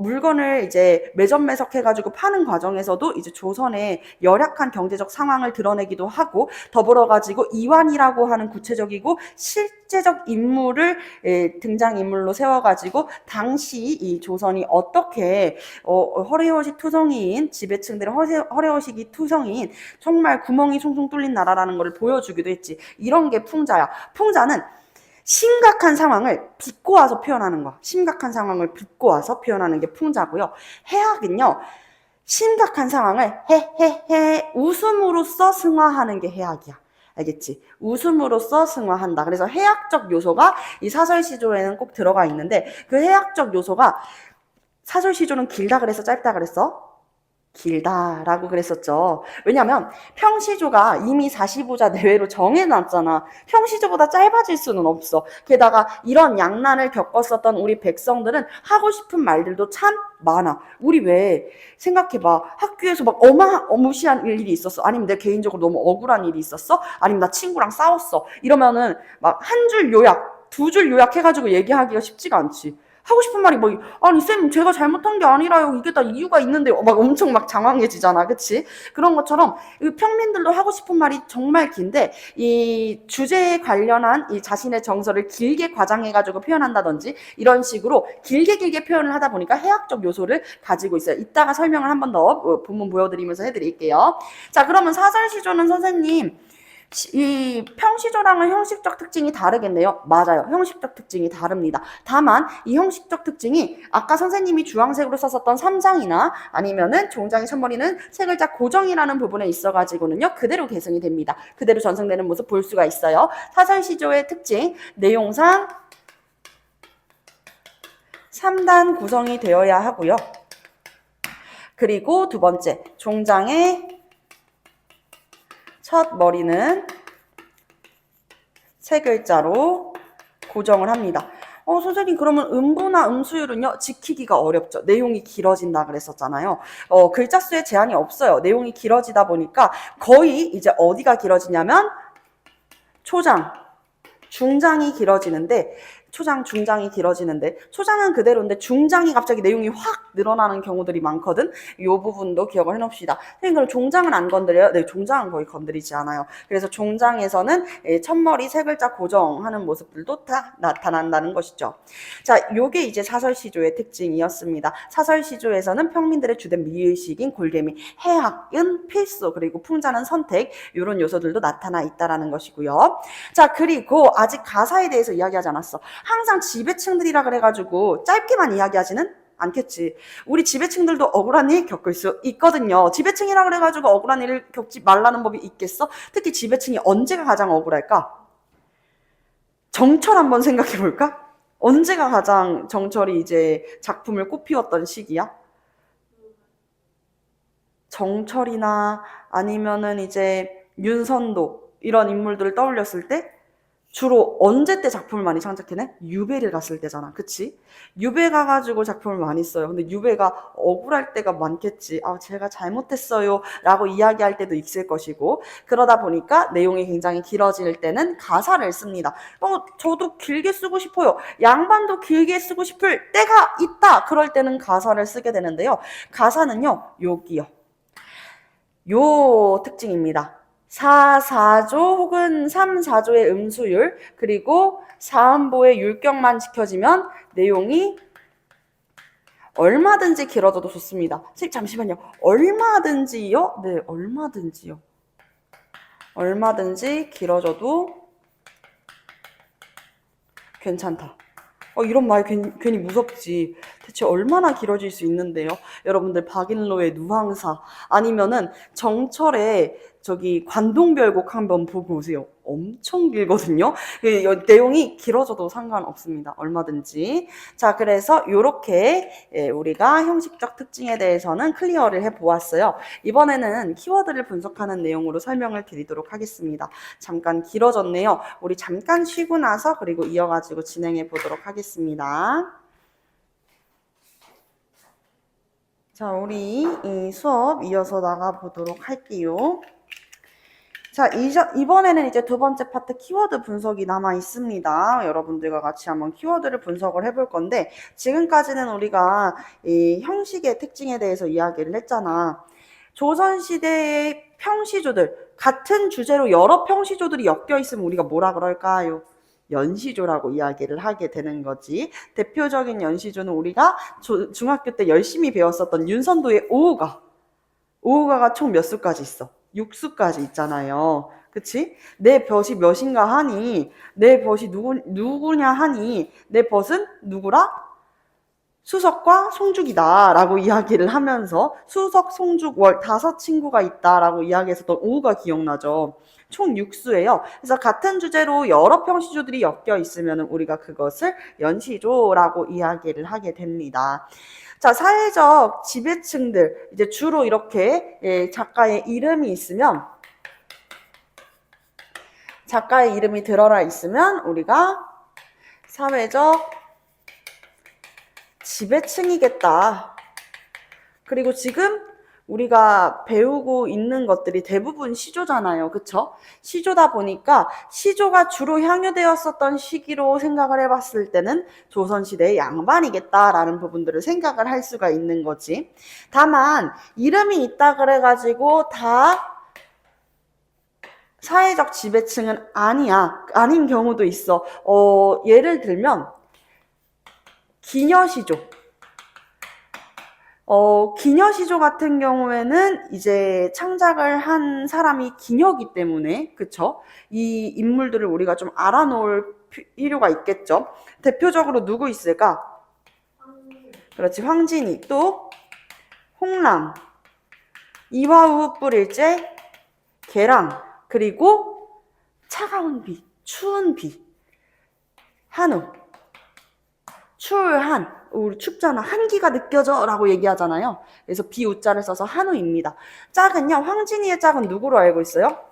물건을 이제 매점매석해가지고 파는 과정에서도 이제 조선의 열악한 경제적 상황을 드러내기도 하고 더불어가지고 이완이라고 하는 구체적이고 실제적 인물을 등장인물로 세워가지고 당시 이 조선이 어떻게 허례허식 투성이인 지배층들의 허례허식이 투성이인 정말 구멍이 송송 뚫린 나라라는 걸 보여주기도 했지. 이런 게 풍자야. 풍자는 심각한 상황을 비꼬아서 표현하는 거야. 심각한 상황을 비꼬아서 표현하는 게 풍자고요. 해악은요. 심각한 상황을 웃음으로써 승화하는 게 해악이야. 알겠지? 웃음으로써 승화한다. 그래서 해악적 요소가 이 사설시조에는 꼭 들어가 있는데 그 해악적 요소가 사설시조는 길다 그랬어? 짧다 그랬어? 길다라고 그랬었죠. 왜냐면 평시조가 이미 45자 내외로 정해놨잖아. 평시조보다 짧아질 수는 없어. 게다가 이런 양난을 겪었었던 우리 백성들은 하고 싶은 말들도 참 많아. 우리 왜 생각해봐. 학교에서 막 어마무시한 일이 있었어. 아니면 내 개인적으로 너무 억울한 일이 있었어. 아니면 나 친구랑 싸웠어. 이러면은 막 한 줄 요약, 두 줄 요약해가지고 얘기하기가 쉽지가 않지. 하고 싶은 말이 뭐, 아니, 쌤, 제가 잘못한 게 아니라요. 이게 다 이유가 있는데요. 막 엄청 막 장황해지잖아. 그치? 그런 것처럼, 이 평민들도 하고 싶은 말이 정말 긴데, 이 주제에 관련한 이 자신의 정서를 길게 과장해가지고 표현한다든지, 이런 식으로 길게 표현을 하다 보니까 해학적 요소를 가지고 있어요. 이따가 설명을 한 번 더 본문 보여드리면서 해드릴게요. 자, 그러면 사설시조는 선생님, 이 평시조랑은 형식적 특징이 다르겠네요. 맞아요. 형식적 특징이 다릅니다. 다만 이 형식적 특징이 아까 선생님이 주황색으로 썼었던 3장이나 아니면은 종장의 첫머리는 세 글자 고정이라는 부분에 있어가지고는요. 그대로 계승이 됩니다. 그대로 전승되는 모습 볼 수가 있어요. 사설시조의 특징, 내용상 3단 구성이 되어야 하고요. 그리고 두 번째, 종장의 첫 머리는 세 글자로 고정을 합니다. 선생님 그러면 음부나 음수율은요 지키기가 어렵죠. 내용이 길어진다 그랬었잖아요. 글자 수에 제한이 없어요. 내용이 길어지다 보니까 거의 이제 어디가 길어지냐면 초장, 중장이 길어지는데 초장, 중장이 길어지는데 초장은 그대로인데 중장이 갑자기 내용이 확 늘어나는 경우들이 많거든. 이 부분도 기억을 해놓읍시다. 선생님 그럼 종장은 안 건드려요? 네, 종장은 거의 건드리지 않아요. 그래서 종장에서는 첫머리 세 글자 고정하는 모습들도 다 나타난다는 것이죠. 자, 요게 이제 사설시조의 특징이었습니다. 사설시조에서는 평민들의 주된 미의식인 골개미, 해학은 필수, 그리고 풍자는 선택, 이런 요소들도 나타나 있다라는 것이고요. 자, 그리고 아직 가사에 대해서 이야기하지 않았어. 항상 지배층들이라 그래가지고 짧게만 이야기하지는 않겠지. 우리 지배층들도 억울한 일 겪을 수 있거든요. 지배층이라 그래가지고 억울한 일을 겪지 말라는 법이 있겠어? 특히 지배층이 언제가 가장 억울할까? 정철 한번 생각해 볼까? 언제가 가장 정철이 이제 작품을 꽃피웠던 시기야? 정철이나 아니면은 이제 윤선도 이런 인물들을 떠올렸을 때 주로 언제 때 작품을 많이 창작해내? 유배를 갔을 때잖아. 그치? 유배 가가지고 작품을 많이 써요. 근데 유배가 억울할 때가 많겠지. 제가 잘못했어요. 라고 이야기할 때도 있을 것이고. 그러다 보니까 내용이 굉장히 길어질 때는 가사를 씁니다. 저도 길게 쓰고 싶어요. 양반도 길게 쓰고 싶을 때가 있다. 그럴 때는 가사를 쓰게 되는데요. 가사는요, 여기요. 요 특징입니다. 4, 4조 혹은 3, 4조의 음수율 그리고 사음보의 율격만 지켜지면 내용이 얼마든지 길어져도 좋습니다. 선생님 잠시만요. 얼마든지요? 네, 얼마든지요. 얼마든지 길어져도 괜찮다. 이런 말 괜히 무섭지. 대체 얼마나 길어질 수 있는데요? 여러분들 박인로의 누황사 아니면은 정철의 저기 관동별곡 한번 보고 오세요. 엄청 길거든요. 내용이 길어져도 상관없습니다. 얼마든지. 자, 그래서 이렇게 우리가 형식적 특징에 대해서는 클리어를 해보았어요. 이번에는 키워드를 분석하는 내용으로 설명을 드리도록 하겠습니다. 잠깐 길어졌네요. 우리 잠깐 쉬고 나서 그리고 이어가지고 진행해 보도록 하겠습니다. 자, 우리 이 수업 이어서 나가보도록 할게요. 자, 이번에는 이제 두 번째 파트 키워드 분석이 남아 있습니다. 여러분들과 같이 한번 키워드를 분석을 해볼 건데, 지금까지는 우리가 이 형식의 특징에 대해서 이야기를 했잖아. 조선시대의 평시조들, 같은 주제로 여러 평시조들이 엮여 있으면 우리가 뭐라 그럴까요? 연시조라고 이야기를 하게 되는 거지. 대표적인 연시조는 우리가 중학교 때 열심히 배웠었던 윤선도의 오우가가 총 몇 수까지 있어? 6수까지 있잖아요. 그치? 내 벗이 몇인가 하니, 내 벗이 누구냐 하니, 내 벗은 누구라? 수석과 송죽이다 라고 이야기를 하면서 수석, 송죽, 월 5친구가 있다 라고 이야기했었던 오우가 기억나죠? 총 6수예요. 그래서 같은 주제로 여러 평시조들이 엮여 있으면 우리가 그것을 연시조라고 이야기를 하게 됩니다. 자, 사회적 지배층들, 이제 주로 이렇게 작가의 이름이 있으면, 작가의 이름이 드러나 있으면 우리가 사회적 지배층이겠다. 그리고 지금 우리가 배우고 있는 것들이 대부분 시조잖아요. 그쵸? 시조다 보니까 시조가 주로 향유되었었던 시기로 생각을 해봤을 때는 조선시대의 양반이겠다라는 부분들을 생각을 할 수가 있는 거지. 다만 이름이 있다 그래가지고 다 사회적 지배층은 아닌 경우도 있어. 예를 들면 기녀시조. 기녀시조 같은 경우에는 이제 창작을 한 사람이 기녀기 때문에, 그쵸? 이 인물들을 우리가 좀 알아놓을 필요가 있겠죠? 대표적으로 누구 있을까? 그렇지, 황진이. 또, 홍랑, 이화우 뿔일제, 개랑, 그리고 차가운 비, 추운 비, 한우, 추울한, 우리 춥잖아. 한기가 느껴져 라고 얘기하잖아요. 그래서 비우자를 써서 한우입니다. 짝은요, 황진이의 짝은 누구로 알고 있어요?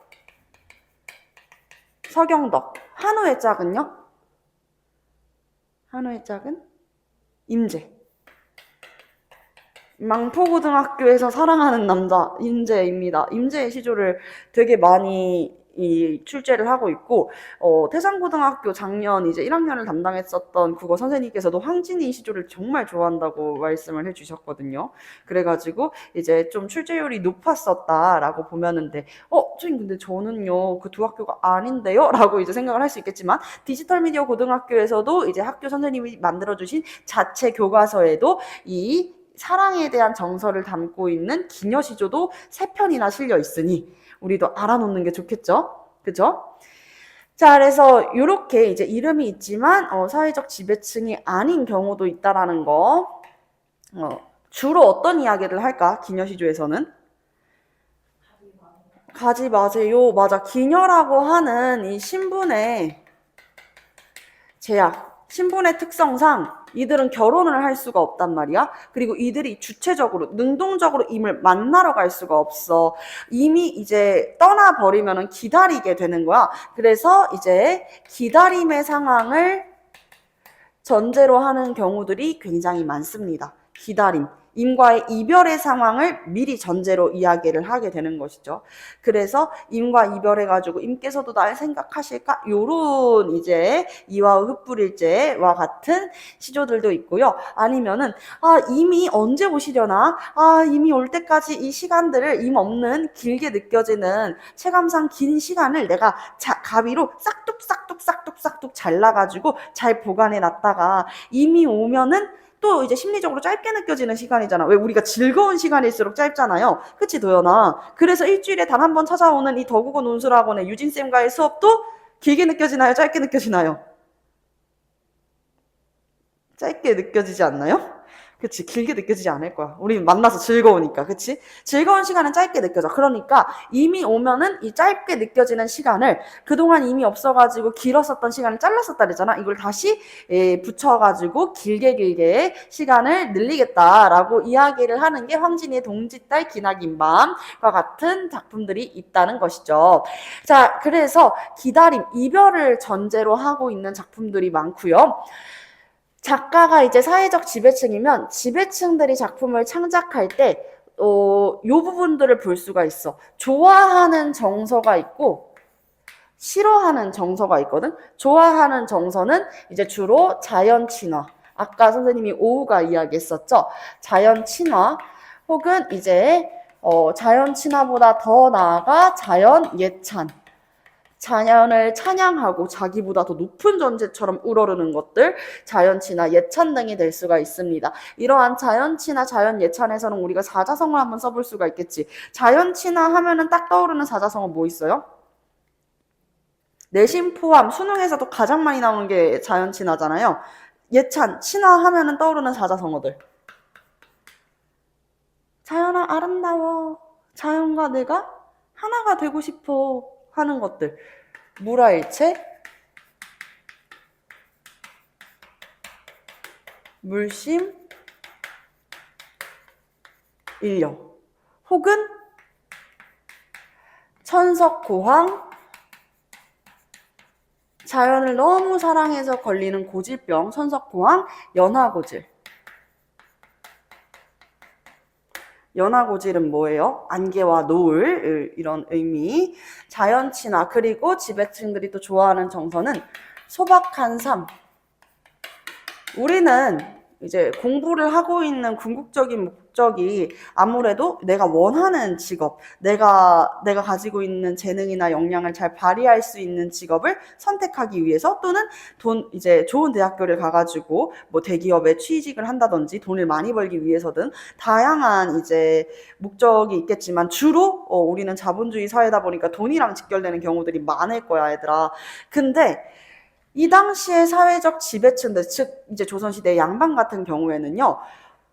서경덕. 한우의 짝은요? 한우의 짝은? 임재. 망포고등학교에서 사랑하는 남자 임재입니다. 임재의 시조를 되게 많이 출제를 하고 있고, 태산고등학교 작년 이제 1학년을 담당했었던 국어 선생님께서도 황진이 시조를 정말 좋아한다고 말씀을 해주셨거든요. 그래가지고 이제 좀 출제율이 높았었다라고 보면은 돼. 선생님 근데 저는요 그 두 학교가 아닌데요? 라고 이제 생각을 할 수 있겠지만, 디지털 미디어 고등학교에서도 이제 학교 선생님이 만들어주신 자체 교과서에도 이 사랑에 대한 정서를 담고 있는 기녀시조도 3편이나 실려 있으니 우리도 알아놓는 게 좋겠죠? 그죠? 자, 그래서 이렇게 이제 이름이 있지만 사회적 지배층이 아닌 경우도 있다라는 거. 주로 어떤 이야기를 할까? 기녀시조에서는 가지 마세요. 맞아. 기녀라고 하는 이 신분의 제약, 신분의 특성상 이들은 결혼을 할 수가 없단 말이야. 그리고 이들이 주체적으로, 능동적으로 임을 만나러 갈 수가 없어. 이미 이제 떠나버리면 기다리게 되는 거야. 그래서 이제 기다림의 상황을 전제로 하는 경우들이 굉장히 많습니다. 기다림. 임과의 이별의 상황을 미리 전제로 이야기를 하게 되는 것이죠. 그래서 임과 이별해가지고 임께서도 날 생각하실까? 요런 이제 이화우 흩뿌릴제와 같은 시조들도 있고요. 아니면은 임이 언제 오시려나? 임이 올 때까지 이 시간들을 임 없는 길게 느껴지는 체감상 긴 시간을 내가 가위로 싹둑 잘라가지고 잘 보관해 놨다가 임이 오면은 또 이제 심리적으로 짧게 느껴지는 시간이잖아. 왜 우리가 즐거운 시간일수록 짧잖아요. 그치 도연아? 그래서 일주일에 단 한 번 찾아오는 이 더국어 논술학원의 유진쌤과의 수업도 길게 느껴지나요? 짧게 느껴지나요? 짧게 느껴지지 않나요? 그치, 길게 느껴지지 않을 거야. 우리 만나서 즐거우니까, 그치? 즐거운 시간은 짧게 느껴져. 그러니까 이미 오면은 이 짧게 느껴지는 시간을 그동안 이미 없어가지고 길었었던 시간을 잘랐었다 그랬잖아. 이걸 다시 붙여가지고 길게 시간을 늘리겠다라고 이야기를 하는 게 황진이의 동짓달 기나긴 밤과 같은 작품들이 있다는 것이죠. 자, 그래서 기다림, 이별을 전제로 하고 있는 작품들이 많고요. 작가가 이제 사회적 지배층이면 지배층들이 작품을 창작할 때, 요 부분들을 볼 수가 있어. 좋아하는 정서가 있고, 싫어하는 정서가 있거든? 좋아하는 정서는 이제 주로 자연 친화. 아까 선생님이 오후가 이야기했었죠? 자연 친화. 혹은 이제, 자연 친화보다 더 나아가 자연 예찬. 자연을 찬양하고 자기보다 더 높은 존재처럼 우러르는 것들, 자연치나 예찬 등이 될 수가 있습니다. 이러한 자연치나 자연예찬에서는 우리가 사자성어를 한번 써볼 수가 있겠지. 자연치나 하면은 딱 떠오르는 사자성어 뭐 있어요? 내신 포함, 수능에서도 가장 많이 나오는 게 자연치나잖아요. 예찬, 친화 하면은 떠오르는 사자성어들. 자연아 아름다워. 자연과 내가 하나가 되고 싶어 하는 것들. 물화일체, 물심, 인력, 혹은 천석고황, 자연을 너무 사랑해서 걸리는 고질병, 천석고황, 연화고질. 연화고질은 뭐예요? 안개와 노을, 이런 의미. 자연친화, 그리고 지배층들이 또 좋아하는 정서는 소박한 삶. 우리는 이제 공부를 하고 있는 궁극적인 목적이 아무래도 내가 원하는 직업, 내가 가지고 있는 재능이나 역량을 잘 발휘할 수 있는 직업을 선택하기 위해서, 또는 이제 좋은 대학교를 가가지고 뭐 대기업에 취직을 한다든지 돈을 많이 벌기 위해서든 다양한 이제 목적이 있겠지만, 주로 우리는 자본주의 사회다 보니까 돈이랑 직결되는 경우들이 많을 거야, 얘들아. 근데 이 당시의 사회적 지배층들, 즉 이제 조선시대 양반 같은 경우에는요,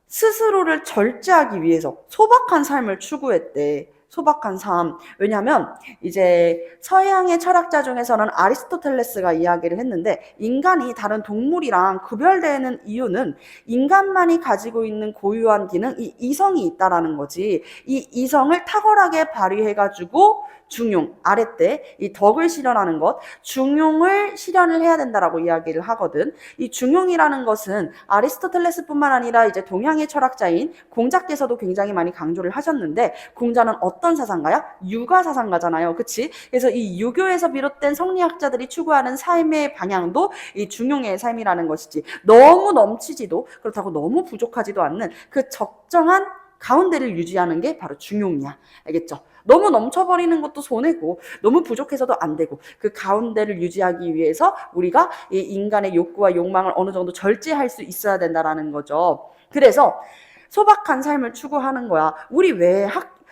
스스로를 절제하기 위해서 소박한 삶을 추구했대. 소박한 삶. 왜냐면 이제 서양의 철학자 중에서는 아리스토텔레스가 이야기를 했는데, 인간이 다른 동물이랑 구별되는 이유는 인간만이 가지고 있는 고유한 기능, 이 이성이 있다라는 거지. 이 이성을 탁월하게 발휘해가지고 중용, 아랫대, 이 덕을 실현하는 것, 중용을 실현을 해야 된다라고 이야기를 하거든. 이 중용이라는 것은 아리스토텔레스뿐만 아니라 이제 동양의 철학자인 공자께서도 굉장히 많이 강조를 하셨는데, 공자는 어떤 사상가야? 유가 사상가잖아요. 그치? 그래서 이 유교에서 비롯된 성리학자들이 추구하는 삶의 방향도 이 중용의 삶이라는 것이지, 너무 넘치지도 그렇다고 너무 부족하지도 않는 그 적정한 가운데를 유지하는 게 바로 중용이야. 알겠죠? 너무 넘쳐버리는 것도 손해고, 너무 부족해서도 안 되고, 그 가운데를 유지하기 위해서 우리가 이 인간의 욕구와 욕망을 어느 정도 절제할 수 있어야 된다라는 거죠. 그래서 소박한 삶을 추구하는 거야. 우리 왜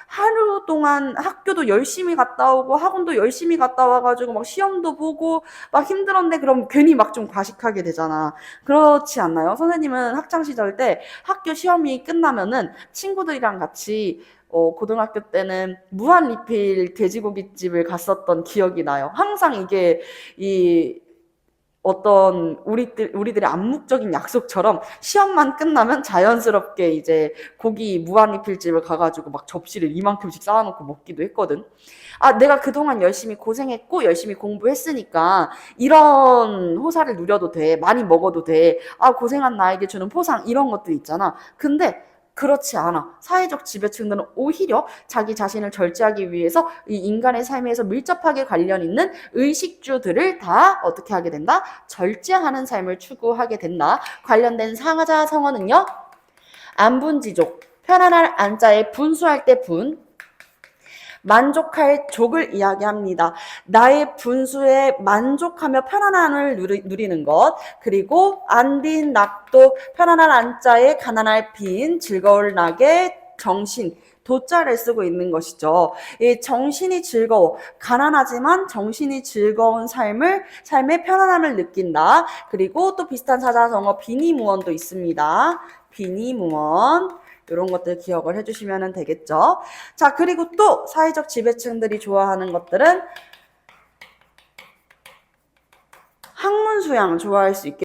하루 동안 학교도 열심히 갔다 오고 학원도 열심히 갔다 와가지고 막 시험도 보고 막 힘들었는데, 그럼 괜히 막 좀 과식하게 되잖아. 그렇지 않나요? 선생님은 학창 시절 때 학교 시험이 끝나면은 친구들이랑 같이 고등학교 때는 무한리필 돼지고기집을 갔었던 기억이 나요. 항상 이게 어떤 우리들의 암묵적인 약속처럼 시험만 끝나면 자연스럽게 이제 고기 무한리필집을 가가지고 막 접시를 이만큼씩 쌓아놓고 먹기도 했거든. 아, 내가 그동안 열심히 고생했고 열심히 공부했으니까 이런 호사를 누려도 돼. 많이 먹어도 돼. 아, 고생한 나에게 주는 포상, 이런 것들 있잖아. 근데 그렇지 않아. 사회적 지배층들은 오히려 자기 자신을 절제하기 위해서 이 인간의 삶에서 밀접하게 관련 있는 의식주들을 다 어떻게 하게 된다? 절제하는 삶을 추구하게 된다. 관련된 사자성어는요, 안분지족, 편안할 안자에 분수할 때 분, 만족할 족을 이야기합니다. 나의 분수에 만족하며 편안함을 누리는 것, 그리고 안빈 낙도, 편안한 안자에 가난할 빈, 즐거울 낙에 정신, 도자를 쓰고 있는 것이죠. 이 정신이 즐거워, 가난하지만 정신이 즐거운 삶의 편안함을 느낀다. 그리고 또 비슷한 사자성어 비니무언도 있습니다. 비니무언. 이런 것들 기억을 해주시면 되겠죠. 자, 그리고 또 사회적 지배층들이 좋아하는 것들은 학문 수양 좋아할 수 있겠죠.